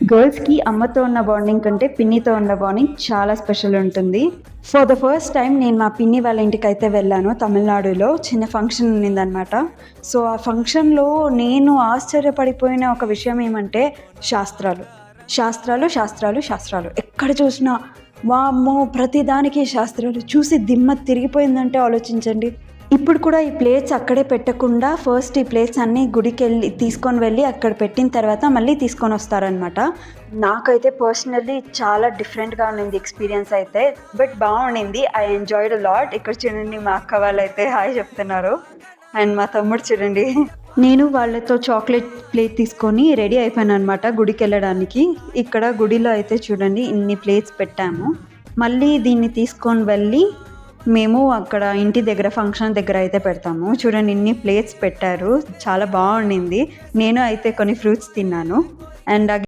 గర్ల్స్కి అమ్మతో ఉన్న బాండింగ్ కంటే పిన్నితో ఉన్న బాండింగ్ చాలా స్పెషల్ ఉంటుంది. ఫర్ ద ఫస్ట్ టైం నేను మా పిన్ని వాళ్ళ ఇంటికి అయితే వెళ్ళాను. తమిళనాడులో చిన్న ఫంక్షన్ ఉన్నిందనమాట. సో ఆ ఫంక్షన్లో నేను ఆశ్చర్యపడిపోయిన ఒక విషయం ఏమంటే శాస్త్రాలు శాస్త్రాలు శాస్త్రాలు శాస్త్రాలు ఎక్కడ చూసినా వామ్మో ప్రతిదానికి శాస్త్రాలు. చూసి దిమ్మ తిరిగిపోయిందంటే ఆలోచించండి. ఇప్పుడు కూడా ఈ ప్లేట్స్ అక్కడే పెట్టకుండా ఫస్ట్ ఈ ప్లేట్స్ అన్నీ గుడికి తీసుకొని వెళ్ళి అక్కడ పెట్టిన తర్వాత మళ్ళీ తీసుకొని వస్తారనమాట. నాకైతే పర్సనల్లీ చాలా డిఫరెంట్గా ఉండింది ఎక్స్పీరియన్స్ అయితే, బట్ బాగుండింది. I enjoyed lot. ఇక్కడ చూడండి మా అక్క వాళ్ళు అయితే హాయ్ చెప్తున్నారు, అండ్ మా తమ్ముడు చూడండి. నేను వాళ్ళతో చాక్లెట్ ప్లేట్ తీసుకొని రెడీ అయిపోయాను అనమాట గుడికి వెళ్ళడానికి. ఇక్కడ గుడిలో అయితే చూడండి ఇన్ని ప్లేట్స్ పెట్టాము. మళ్ళీ దీన్ని తీసుకొని వెళ్ళి మేము అక్కడ ఇంటి దగ్గర ఫంక్షన్ దగ్గర అయితే పెడతాము. చూడండి ఇన్ని ప్లేట్స్ పెట్టారు, చాలా బాగుండింది. నేను అయితే కొన్ని ఫ్రూట్స్ తిన్నాను. అండ్